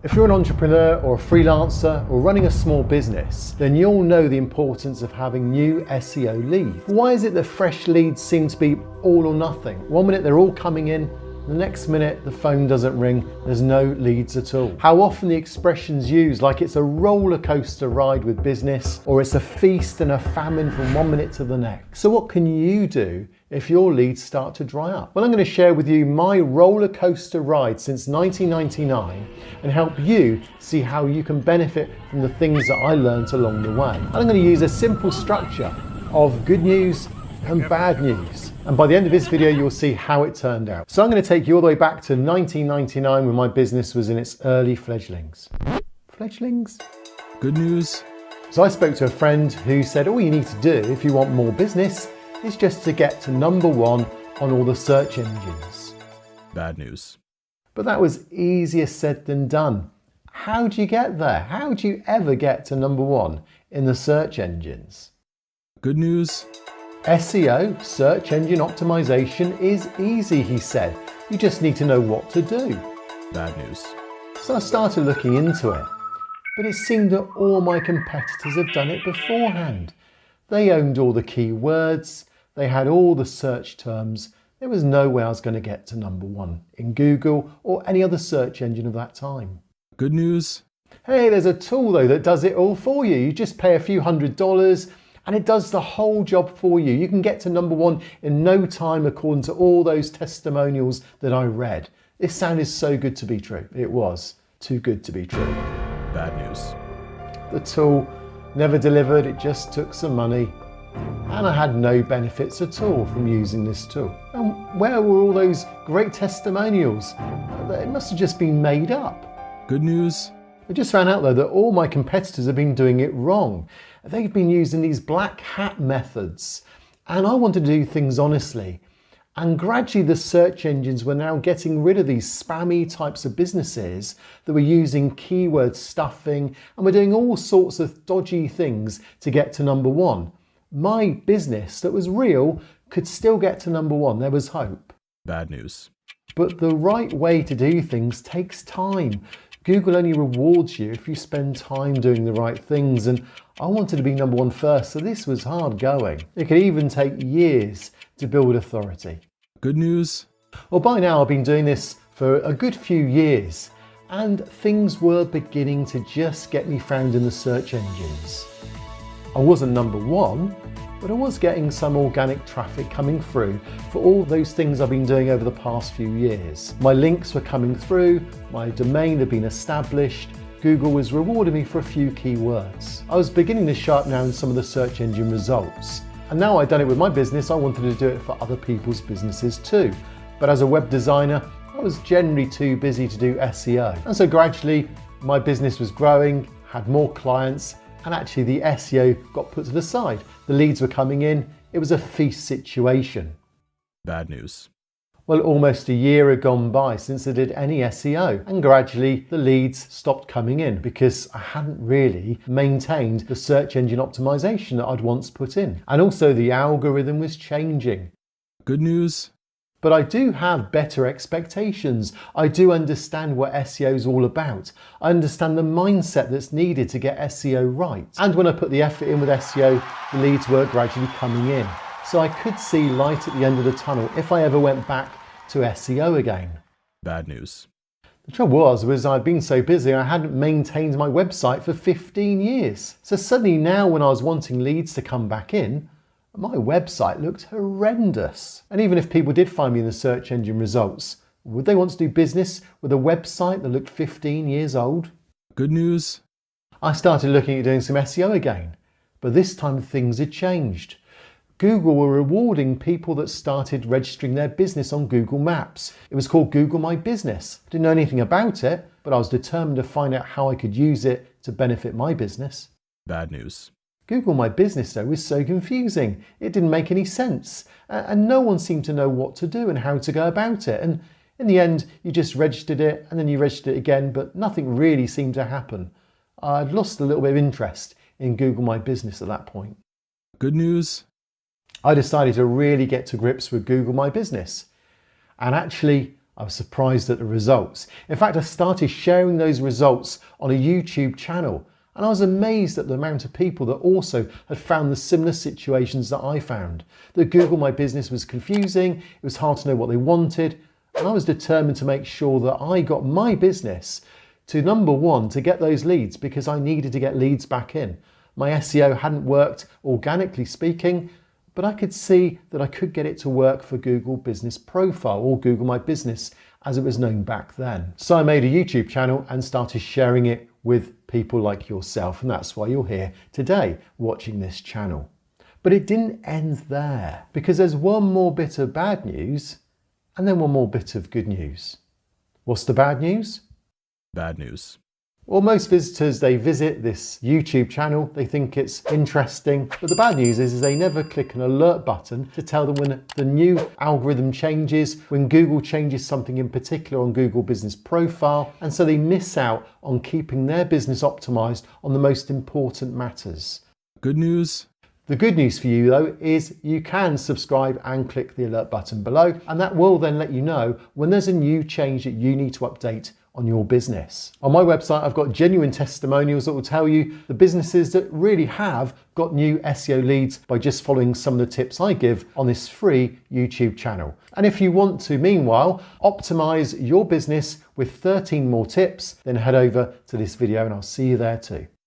If you're an entrepreneur or a freelancer or running a small business, then you'll know the importance of having new SEO leads. Why is it that fresh leads seem to be all or nothing? One minute they're all coming in, the next minute the phone doesn't ring, there's no leads at all. How often the expression's used like it's a roller coaster ride with business, or it's a feast and a famine from one minute to the next. So what can you do if your leads start to dry up? Well, I'm going to share with you my roller coaster ride since 1999 and help you see how you can benefit from the things that I learned along the way. And I'm going to use a simple structure of good news and bad news. And by the end of this video, you'll see how it turned out. So I'm going to take you all the way back to 1999 when my business was in its early fledglings. Fledglings? Good news. So I spoke to a friend who said, all you need to do if you want more business is just to get to number one on all the search engines. Bad news. But that was easier said than done. How do you get there? How do you ever get to number one in the search engines? Good news. SEO, search engine optimization, is easy, he said. You just need to know what to do. Bad news. So I started looking into it, but it seemed that all my competitors have done it beforehand. They owned all the keywords, they had all the search terms. There was no way I was going to get to number one in Google or any other search engine of that time. Good news. Hey, there's a tool though that does it all for you. You just pay a few $100s and it does the whole job for you. You can get to number one in no time according to all those testimonials that I read. This sounded so good to be true. It was too good to be true. Bad news. The tool never delivered, it just took some money. And I had no benefits at all from using this tool. And where were all those great testimonials? It must have just been made up. Good news. I just found out though that all my competitors have been doing it wrong. They've been using these black hat methods. And I wanted to do things honestly. And gradually the search engines were now getting rid of these spammy types of businesses that were using keyword stuffing and were doing all sorts of dodgy things to get to number one. My business that was real could still get to number one. There was hope. Bad news. But the right way to do things takes time. Google only rewards you if you spend time doing the right things, and I wanted to be number one first, so this was hard going. It could even take years to build authority. Good news. Well, by now I've been doing this for a good few years, and things were beginning to just get me found in the search engines. I wasn't number one, but I was getting some organic traffic coming through for all those things I've been doing over the past few years. My links were coming through, my domain had been established, Google was rewarding me for a few keywords. I was beginning to sharpen down some of the search engine results. And now I'd done it with my business, I wanted to do it for other people's businesses too. But as a web designer, I was generally too busy to do SEO. And so gradually my business was growing, had more clients, and actually the SEO got put to the side. The leads were coming in. It was a feast situation. Bad news. Well, almost a year had gone by since I did any SEO, and gradually the leads stopped coming in because I hadn't really maintained the search engine optimization that I'd once put in. And also the algorithm was changing. Good news. But I do have better expectations. I do understand what SEO is all about. I understand the mindset that's needed to get SEO right. And when I put the effort in with SEO, the leads were gradually coming in. So I could see light at the end of the tunnel if I ever went back to SEO again. Bad news. The trouble was I'd been so busy I hadn't maintained my website for 15 years. So suddenly now when I was wanting leads to come back in, my website looked horrendous. And even if people did find me in the search engine results, would they want to do business with a website that looked 15 years old? Good news. I started looking at doing some SEO again, but this time things had changed. Google were rewarding people that started registering their business on Google Maps. It was called Google My Business. I didn't know anything about it, but I was determined to find out how I could use it to benefit my business. Bad news. Google My Business though was so confusing. It didn't make any sense and no one seemed to know what to do and how to go about it. And in the end, you just registered it and then you registered it again, but nothing really seemed to happen. I'd lost a little bit of interest in Google My Business at that point. Good news. I decided to really get to grips with Google My Business. And actually, I was surprised at the results. In fact, I started sharing those results on a YouTube channel, and I was amazed at the amount of people that also had found the similar situations that I found. That Google My Business was confusing, it was hard to know what they wanted, and I was determined to make sure that I got my business to number one, to get those leads, because I needed to get leads back in. My SEO hadn't worked, organically speaking, but I could see that I could get it to work for Google Business Profile, or Google My Business as it was known back then. So I made a YouTube channel and started sharing it with people like yourself, and that's why you're here today watching this channel. But it didn't end there, because there's one more bit of bad news and then one more bit of good news. What's the bad news? Bad news. Well, most visitors, they visit this YouTube channel, they think it's interesting, but the bad news is they never click an alert button to tell them when the new algorithm changes, when Google changes something in particular on Google Business Profile, and so they miss out on keeping their business optimized on the most important matters. Good news. The good news for you though is you can subscribe and click the alert button below, and that will then let you know when there's a new change that you need to update on your business. On my website, I've got genuine testimonials that will tell you the businesses that really have got new SEO leads by just following some of the tips I give on this free YouTube channel. And if you want to, meanwhile, optimize your business with 13 more tips, then head over to this video and I'll see you there too.